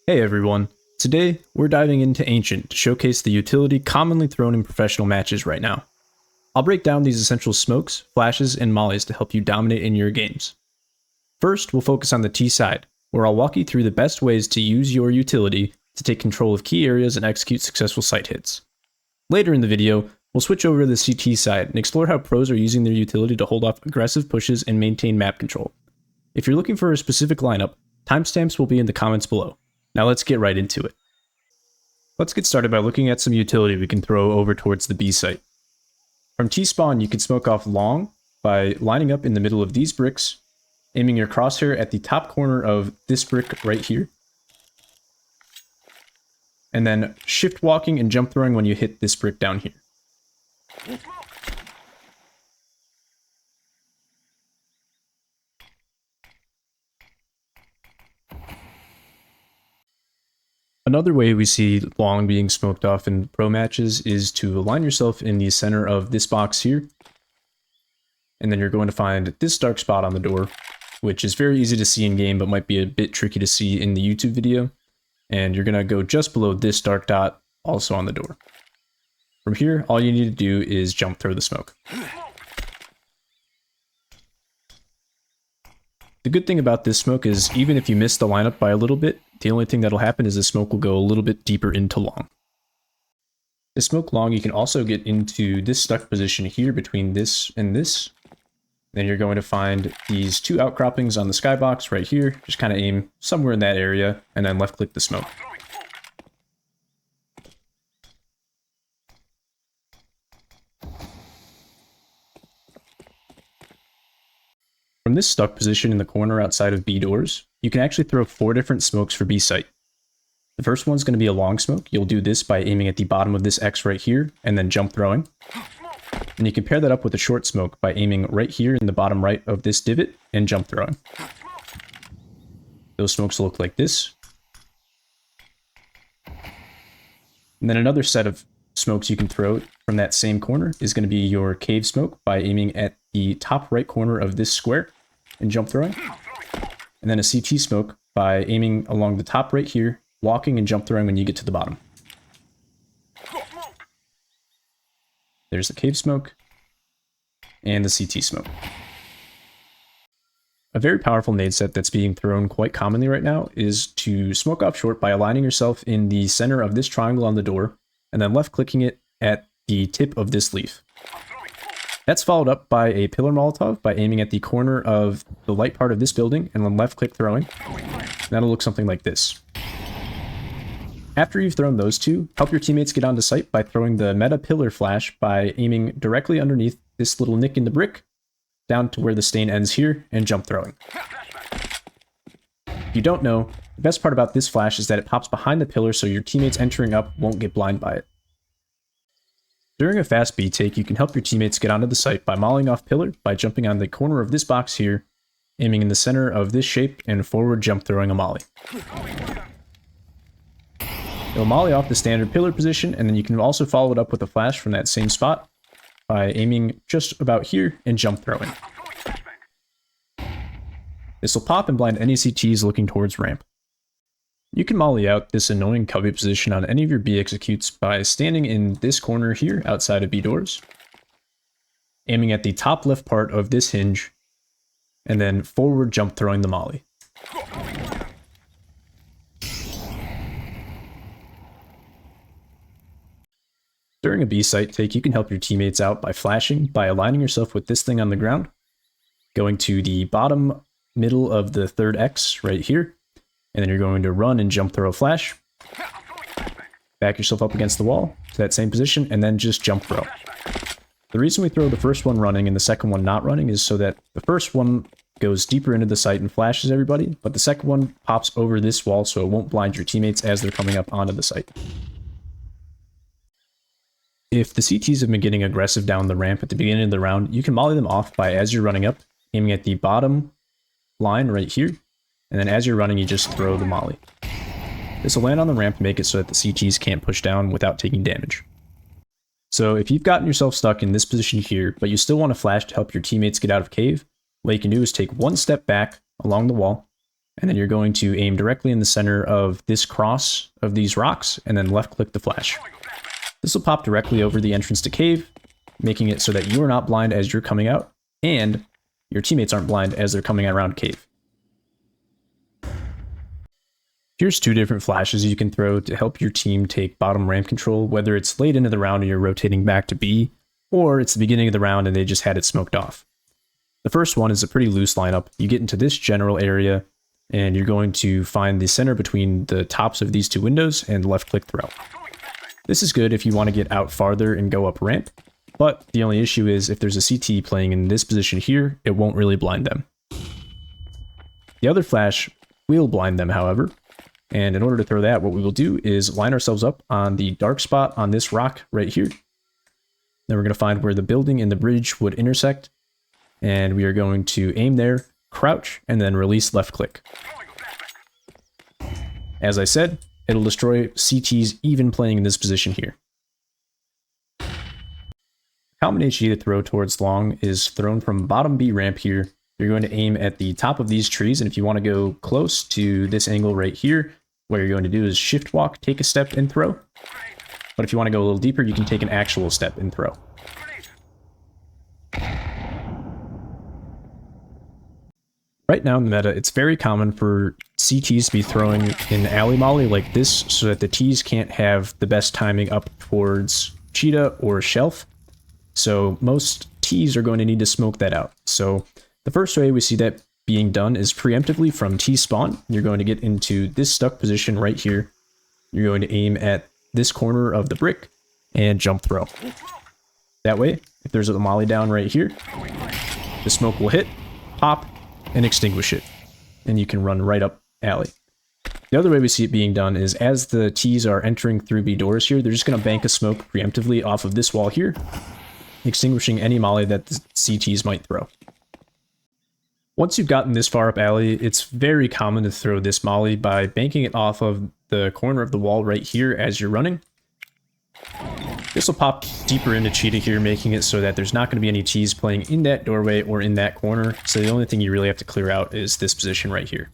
Hey everyone, today we're diving into Ancient to showcase the utility commonly thrown in professional matches right now. I'll break down these essential smokes, flashes, and mollies to help you dominate in your games. First, we'll focus on the T side, where I'll walk you through the best ways to use your utility to take control of key areas and execute successful site hits. Later in the video, we'll switch over to the CT side and explore how pros are using their utility to hold off aggressive pushes and maintain map control. If you're looking for a specific lineup, timestamps will be in the comments below. Now let's get right into it. Let's get started by looking at some utility we can throw over towards the B site. From T-spawn, you can smoke off long by lining up in the middle of these bricks, aiming your crosshair at the top corner of this brick right here, and then shift walking and jump throwing when you hit this brick down here. Another way we see long being smoked off in pro matches is to align yourself in the center of this box here. And then you're going to find this dark spot on the door, which is very easy to see in game, but might be a bit tricky to see in the YouTube video. And you're going to go just below this dark dot, also on the door. From here, all you need to do is jump throw the smoke. The good thing about this smoke is even if you miss the lineup by a little bit, the only thing that'll happen is the smoke will go a little bit deeper into long. The smoke long, you can also get into this stuck position here between this and this. Then you're going to find these two outcroppings on the skybox right here. Just kind of aim somewhere in that area and then left click the smoke. From this stuck position in the corner outside of B doors, you can actually throw 4 different smokes for B site. The first one's going to be a long smoke. You'll do this by aiming at the bottom of this X right here and then jump throwing. And you can pair that up with a short smoke by aiming right here in the bottom right of this divot and jump throwing. Those smokes will look like this. And then another set of smokes you can throw from that same corner is going to be your cave smoke by aiming at the top right corner of this square and jump throwing. And then a CT smoke by aiming along the top right here, walking and jump throwing when you get to the bottom. There's the cave smoke and the CT smoke. A very powerful nade set that's being thrown quite commonly right now is to smoke off short by aligning yourself in the center of this triangle on the door and then left clicking it at the tip of this leaf. That's followed up by a pillar Molotov by aiming at the corner of the light part of this building and then left click throwing. That'll look something like this. After you've thrown those two, help your teammates get onto site by throwing the meta pillar flash by aiming directly underneath this little nick in the brick, down to where the stain ends here, and jump throwing. If you don't know, the best part about this flash is that it pops behind the pillar so your teammates entering up won't get blind by it. During a fast B take, you can help your teammates get onto the site by mollying off pillar by jumping on the corner of this box here, aiming in the center of this shape, and forward jump throwing a molly. You'll molly off the standard pillar position, and then you can also follow it up with a flash from that same spot by aiming just about here and jump throwing. This will pop and blind any CTs looking towards ramp. You can molly out this annoying cubby position on any of your B executes by standing in this corner here outside of B doors, aiming at the top left part of this hinge, and then forward jump throwing the molly. During a B site take, you can help your teammates out by flashing, by aligning yourself with this thing on the ground, going to the bottom middle of the third X right here, and then you're going to run and jump throw a flash, back yourself up against the wall to that same position, and then just jump throw. The reason we throw the first one running and the second one not running is so that the first one goes deeper into the site and flashes everybody, but the second one pops over this wall so it won't blind your teammates as they're coming up onto the site. If the CTs have been getting aggressive down the ramp at the beginning of the round, you can molly them off by, as you're running up, aiming at the bottom line right here, and then as you're running, you just throw the molly. This will land on the ramp and make it so that the CTs can't push down without taking damage. So if you've gotten yourself stuck in this position here, but you still want to flash to help your teammates get out of cave, what you can do is take one step back along the wall, and then you're going to aim directly in the center of this cross of these rocks, and then left click the flash. This will pop directly over the entrance to cave, making it so that you are not blind as you're coming out, and your teammates aren't blind as they're coming around cave. Here's two different flashes you can throw to help your team take bottom ramp control, whether it's late into the round and you're rotating back to B, or it's the beginning of the round and they just had it smoked off. The first one is a pretty loose lineup. You get into this general area, and you're going to find the center between the tops of these two windows and left click throw. This is good if you want to get out farther and go up ramp, but the only issue is if there's a CT playing in this position here, it won't really blind them. The other flash will blind them, however. And in order to throw that, what we will do is line ourselves up on the dark spot on this rock right here. Then we're going to find where the building and the bridge would intersect. And we are going to aim there, crouch, and then release left click. As I said, it'll destroy CTs even playing in this position here. Common HE to throw towards long is thrown from bottom B ramp here. You're going to aim at the top of these trees, and if you want to go close to this angle right here, what you're going to do is shift walk, take a step, and throw. But if you want to go a little deeper, you can take an actual step and throw. Right now in the meta, it's very common for CTs to be throwing an alley molly like this so that the Ts can't have the best timing up towards Cheetah or Shelf. So most Ts are going to need to smoke that out. So the first way we see that being done is preemptively from T spawn. You're going to get into this stuck position right here. You're going to aim at this corner of the brick and jump throw. That way, if there's a molly down right here, the smoke will hit, pop, and extinguish it. And you can run right up alley. The other way we see it being done is as the Ts are entering through B doors here, they're just going to bank a smoke preemptively off of this wall here, extinguishing any molly that the CTs might throw. Once you've gotten this far up alley, it's very common to throw this molly by banking it off of the corner of the wall right here as you're running. This will pop deeper into Cheetah here, making it so that there's not going to be any Ts playing in that doorway or in that corner, so the only thing you really have to clear out is this position right here.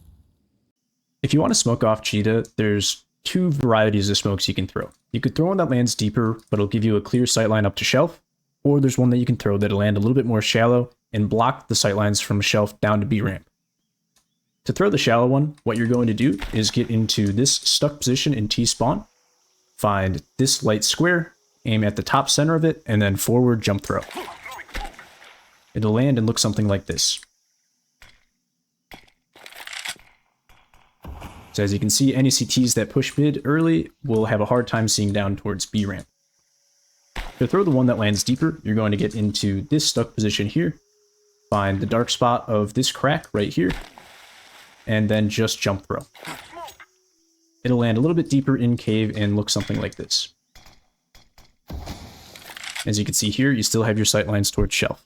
If you want to smoke off Cheetah, there's two varieties of smokes you can throw. You could throw one that lands deeper, but it'll give you a clear sightline up to Shelf, or there's one that you can throw that'll land a little bit more shallow and block the sightlines from Shelf down to B ramp. To throw the shallow one, what you're going to do is get into this stuck position in T spawn, find this light square, aim at the top center of it, and then forward jump throw. It'll land and look something like this. So as you can see, any CTs that push mid early will have a hard time seeing down towards B ramp. To throw the one that lands deeper, you're going to get into this stuck position here, find the dark spot of this crack right here, and then just jump throw. It'll land a little bit deeper in cave and look something like this. As you can see here, you still have your sightlines towards Shelf.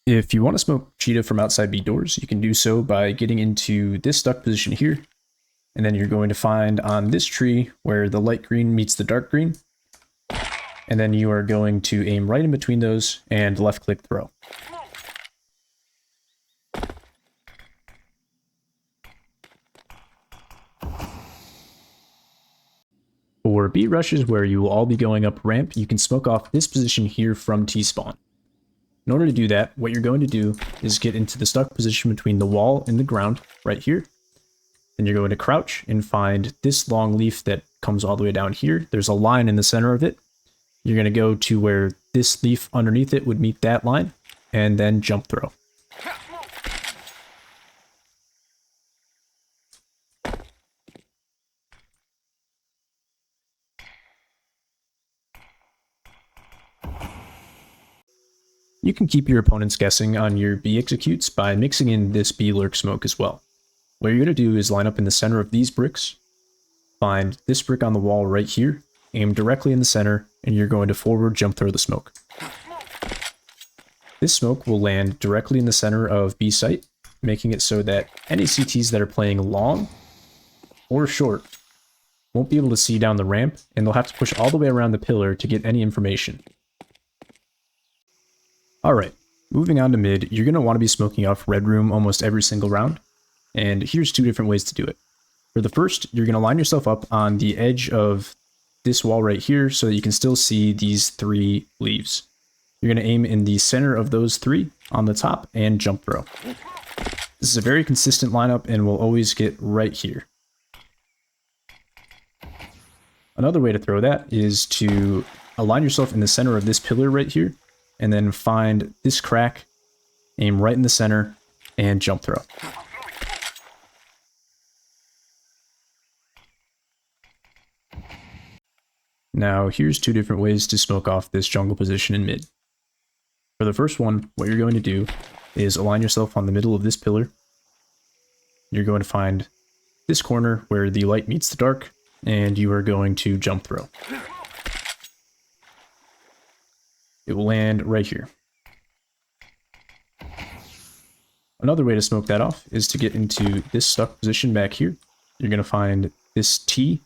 If you want to smoke Cheetah from outside B doors, you can do so by getting into this stuck position here, and then you're going to find on this tree where the light green meets the dark green, and then you are going to aim right in between those and left click throw. For B rushes where you will all be going up ramp, you can smoke off this position here from T-spawn. In order to do that, what you're going to do is get into the stuck position between the wall and the ground right here. Then you're going to crouch and find this long leaf that comes all the way down here. There's a line in the center of it. You're going to go to where this leaf underneath it would meet that line, and then jump throw. You can keep your opponents guessing on your B executes by mixing in this B Lurk Smoke as well. What you're going to do is line up in the center of these bricks, find this brick on the wall right here, aim directly in the center, and you're going to forward jump throw the smoke. This smoke will land directly in the center of B site, making it so that any CTs that are playing long or short won't be able to see down the ramp, and they'll have to push all the way around the pillar to get any information. Alright, moving on to mid, you're going to want to be smoking off red room almost every single round. And here's two different ways to do it. For the first, you're going to line yourself up on the edge of this wall right here so that you can still see these three leaves. You're going to aim in the center of those three on the top and jump throw. This is a very consistent lineup and will always get right here. Another way to throw that is to align yourself in the center of this pillar right here, and then find this crack, aim right in the center, and jump throw. Now, here's two different ways to smoke off this jungle position in mid. For the first one, what you're going to do is align yourself on the middle of this pillar. You're going to find this corner where the light meets the dark, and you are going to jump throw. It will land right here. Another way to smoke that off is to get into this stuck position back here. You're going to find this T,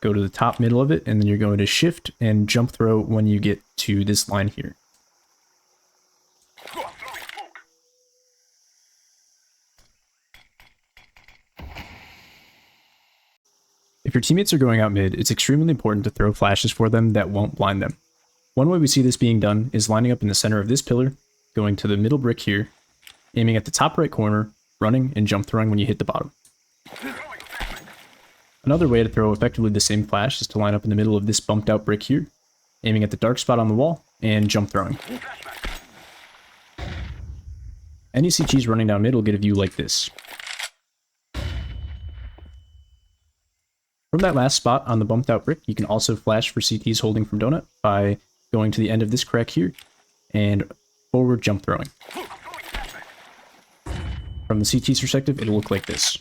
go to the top middle of it, and then you're going to shift and jump throw when you get to this line here. If your teammates are going out mid, it's extremely important to throw flashes for them that won't blind them. One way we see this being done is lining up in the center of this pillar, going to the middle brick here, aiming at the top right corner, running and jump throwing when you hit the bottom. Another way to throw effectively the same flash is to line up in the middle of this bumped out brick here, aiming at the dark spot on the wall, and jump throwing. Any CTs running down mid will get a view like this. From that last spot on the bumped out brick, you can also flash for CTs holding from donut by going to the end of this crack here and forward jump throwing. From the CT's perspective, it'll look like this.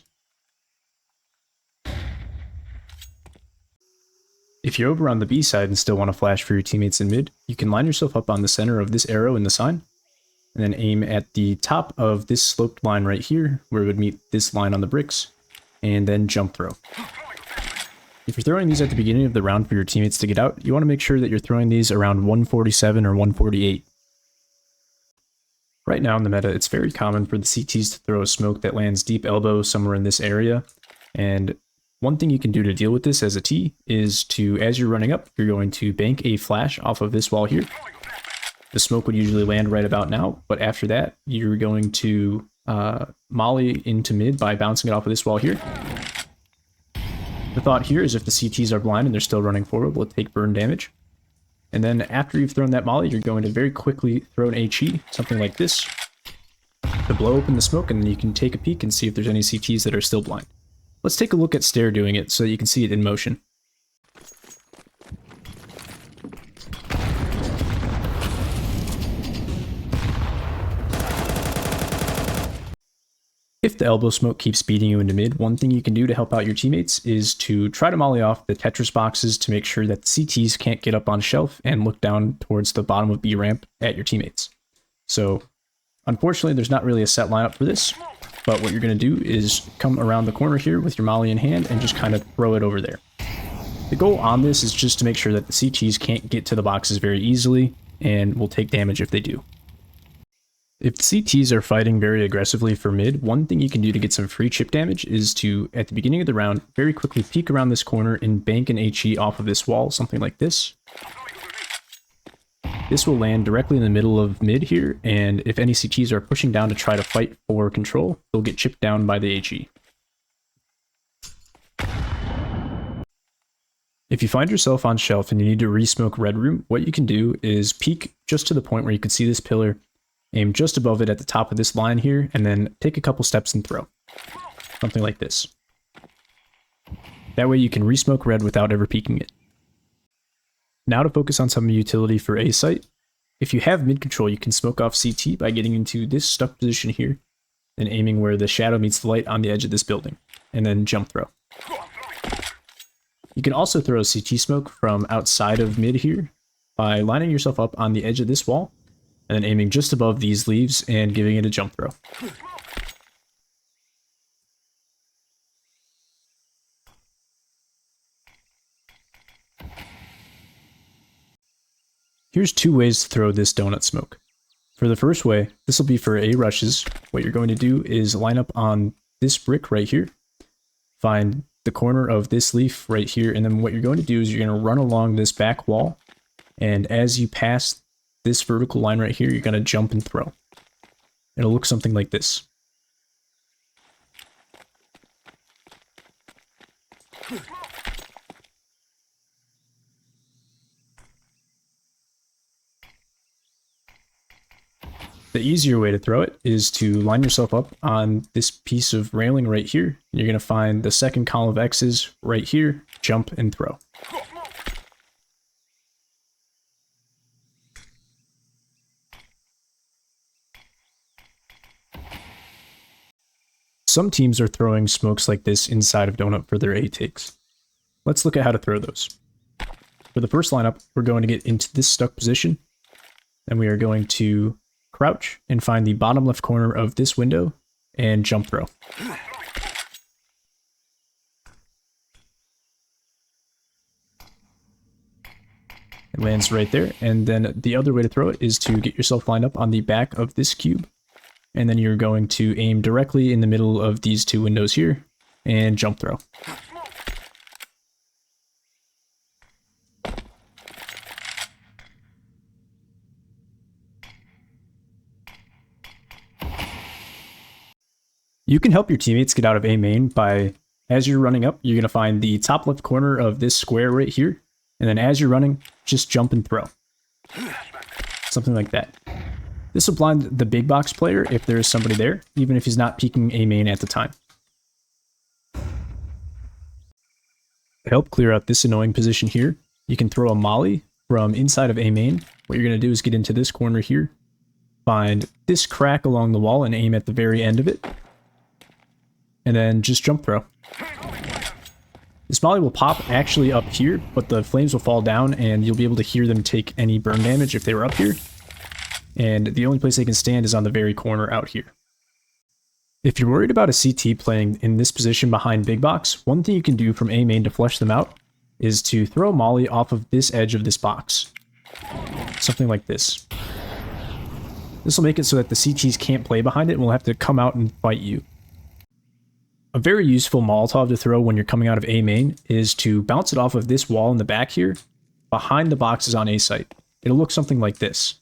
If you're over on the B side and still want to flash for your teammates in mid, you can line yourself up on the center of this arrow in the sign, and then aim at the top of this sloped line right here, where it would meet this line on the bricks, and then jump throw. If you're throwing these at the beginning of the round for your teammates to get out, you want to make sure that you're throwing these around 147 or 148. Right now in the meta, it's very common for the CTs to throw a smoke that lands deep elbow somewhere in this area, and one thing you can do to deal with this as a T is to, as you're running up, you're going to bank a flash off of this wall here. The smoke would usually land right about now, but after that, you're going to molly into mid by bouncing it off of this wall here. The thought here is if the CTs are blind and they're still running forward, we'll take burn damage. And then after you've thrown that molly, you're going to very quickly throw an HE, something like this, to blow open the smoke, and then you can take a peek and see if there's any CTs that are still blind. Let's take a look at Stair doing it so you can see it in motion. If the elbow smoke keeps beating you into mid, one thing you can do to help out your teammates is to try to molly off the Tetris boxes to make sure that the CTs can't get up on shelf and look down towards the bottom of B ramp at your teammates. So, unfortunately, there's not really a set lineup for this, but what you're going to do is come around the corner here with your molly in hand and just kind of throw it over there. The goal on this is just to make sure that the CTs can't get to the boxes very easily and will take damage if they do. If the CTs are fighting very aggressively for mid, one thing you can do to get some free chip damage is to, at the beginning of the round, very quickly peek around this corner and bank an HE off of this wall, something like this. This will land directly in the middle of mid here, and if any CTs are pushing down to try to fight for control, they'll get chipped down by the HE. If you find yourself on shelf and you need to re-smoke red room, what you can do is peek just to the point where you can see this pillar, aim just above it at the top of this line here, and then take a couple steps and throw. Something like this. That way you can re-smoke red without ever peeking it. Now to focus on some utility for A site. If you have mid control, you can smoke off CT by getting into this stuck position here, and aiming where the shadow meets the light on the edge of this building, and then jump throw. You can also throw a CT smoke from outside of mid here by lining yourself up on the edge of this wall, and then aiming just above these leaves and giving it a jump throw. Here's two ways to throw this donut smoke. For the first way, this will be for A rushes. What you're going to do is line up on this brick right here, find the corner of this leaf right here, and then what you're going to do is you're going to run along this back wall, and as you pass this vertical line right here, you're going to jump and throw. It'll look something like this. The easier way to throw it is to line yourself up on this piece of railing right here. You're going to find the second column of X's right here, jump and throw. Some teams are throwing smokes like this inside of Donut for their A takes. Let's look at how to throw those. For the first lineup, we're going to get into this stuck position, and we are going to crouch and find the bottom left corner of this window and jump throw. It lands right there, and then the other way to throw it is to get yourself lined up on the back of this cube, and then you're going to aim directly in the middle of these two windows here and jump throw. You can help your teammates get out of A main by, as you're running up, you're going to find the top left corner of this square right here, and then as you're running, just jump and throw. Something like that. This will blind the big box player if there is somebody there, even if he's not peeking A main at the time. To help clear out this annoying position here, you can throw a molly from inside of A main. What you're going to do is get into this corner here, find this crack along the wall and aim at the very end of it, and then just jump throw. This molly will pop actually up here, but the flames will fall down and you'll be able to hear them take any burn damage if they were up here. And the only place they can stand is on the very corner out here. If you're worried about a CT playing in this position behind big box, one thing you can do from A main to flush them out is to throw a molly off of this edge of this box. Something like this. This will make it so that the CTs can't play behind it and will have to come out and fight you. A very useful Molotov to throw when you're coming out of A main is to bounce it off of this wall in the back here, behind the boxes on A site. It'll look something like this.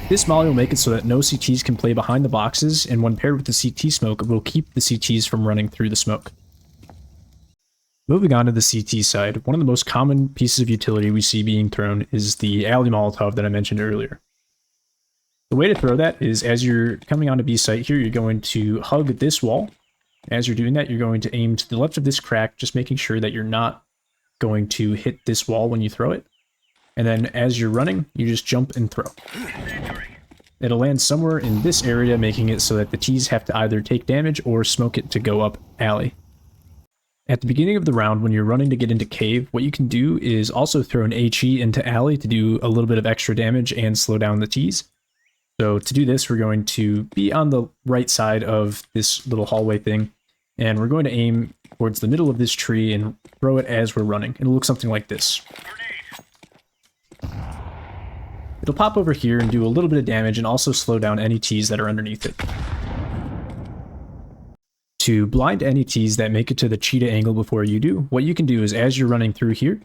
This molly will make it so that no CTs can play behind the boxes, and when paired with the CT smoke, it will keep the CTs from running through the smoke. Moving on to the CT side, one of the most common pieces of utility we see being thrown is the alley Molotov that I mentioned earlier. The way to throw that is as you're coming onto B site here, you're going to hug this wall. As you're doing that, you're going to aim to the left of this crack, just making sure that you're not going to hit this wall when you throw it. And then as you're running, you just jump and throw. It'll land somewhere in this area, making it so that the T's have to either take damage or smoke it to go up alley. At the beginning of the round, when you're running to get into cave, what you can do is also throw an HE into alley to do a little bit of extra damage and slow down the T's. So to do this, we're going to be on the right side of this little hallway thing, and we're going to aim towards the middle of this tree and throw it as we're running. It'll look something like this. It'll pop over here and do a little bit of damage and also slow down any T's that are underneath it. To blind any T's that make it to the cheetah angle before you do, what you can do is as you're running through here,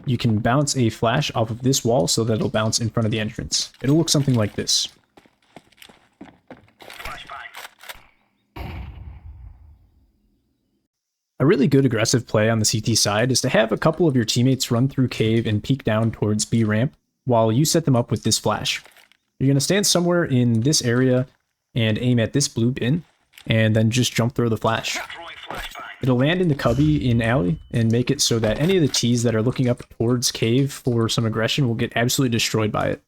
you can bounce a flash off of this wall so that it'll bounce in front of the entrance. It'll look something like this. A really good aggressive play on the CT side is to have a couple of your teammates run through cave and peek down towards B ramp while you set them up with this flash. You're going to stand somewhere in this area and aim at this blue bin, and then just jump throw the flash. It'll land in the cubby in alley and make it so that any of the T's that are looking up towards cave for some aggression will get absolutely destroyed by it.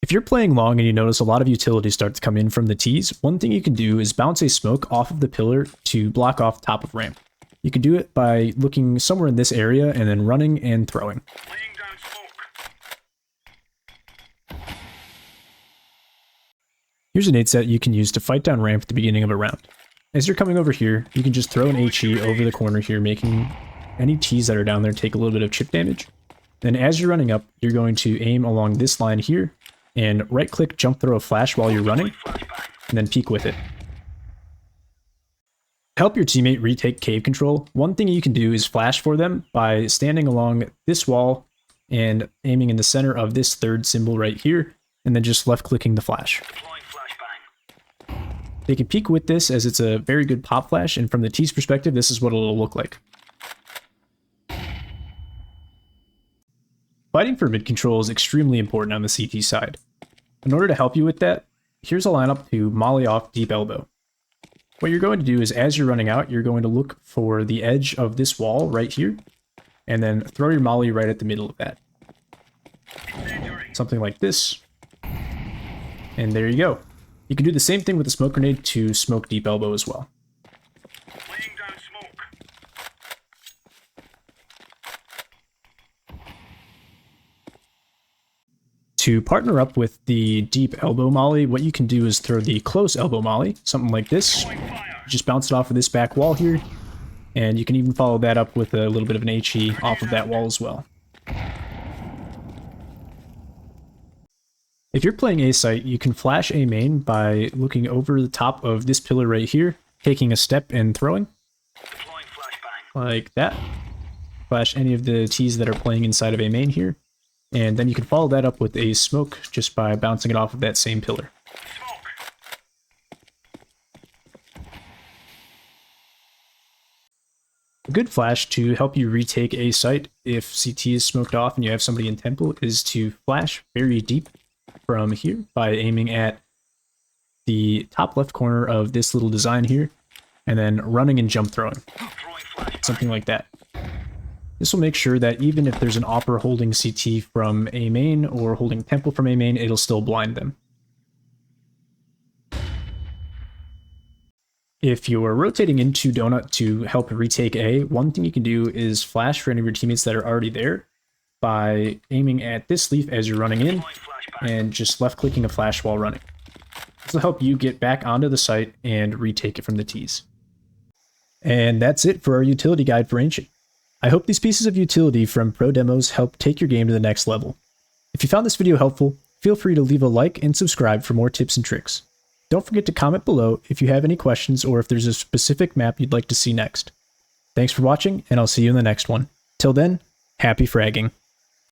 If you're playing long and you notice a lot of utility start to come in from the T's, one thing you can do is bounce a smoke off of the pillar to block off top of ramp. You can do it by looking somewhere in this area and then running and throwing. Here's a nade set you can use to fight down ramp at the beginning of a round. As you're coming over here, you can just throw an HE over the corner here, making any T's that are down there take a little bit of chip damage. Then as you're running up, you're going to aim along this line here and right click jump throw a flash while you're running, and then peek with it. To help your teammate retake cave control, one thing you can do is flash for them by standing along this wall and aiming in the center of this third symbol right here, and then just left clicking the flash. They can peek with this as it's a very good pop flash, and from the tee's perspective, this is what it'll look like. Fighting for mid control is extremely important on the CT side. In order to help you with that, here's a lineup to molly off deep elbow. What you're going to do is, as you're running out, you're going to look for the edge of this wall right here, and then throw your molly right at the middle of that. Something like this. And there you go. You can do the same thing with the smoke grenade to smoke deep elbow as well. To partner up with the deep elbow molly, what you can do is throw the close elbow molly, something like this. Just bounce it off of this back wall here, and you can even follow that up with a little bit of an HE off of that wall as well. If you're playing A site, you can flash A main by looking over the top of this pillar right here, taking a step and throwing. Like that. Flash any of the T's that are playing inside of A main here. And then you can follow that up with a smoke just by bouncing it off of that same pillar. A good flash to help you retake a site if CT is smoked off and you have somebody in temple is to flash very deep from here by aiming at the top left corner of this little design here and then running and jump throwing. Something like that. This will make sure that even if there's an AWPer holding CT from A main or holding temple from A main, it'll still blind them. If you're rotating into Donut to help retake A, one thing you can do is flash for any of your teammates that are already there by aiming at this leaf as you're running in and just left clicking a flash while running. This will help you get back onto the site and retake it from the T's. And that's it for our utility guide for Ancient. I hope these pieces of utility from pro demos help take your game to the next level. If you found this video helpful, feel free to leave a like and subscribe for more tips and tricks. Don't forget to comment below if you have any questions or if there's a specific map you'd like to see next. Thanks for watching, and I'll see you in the next one. Till then, happy fragging.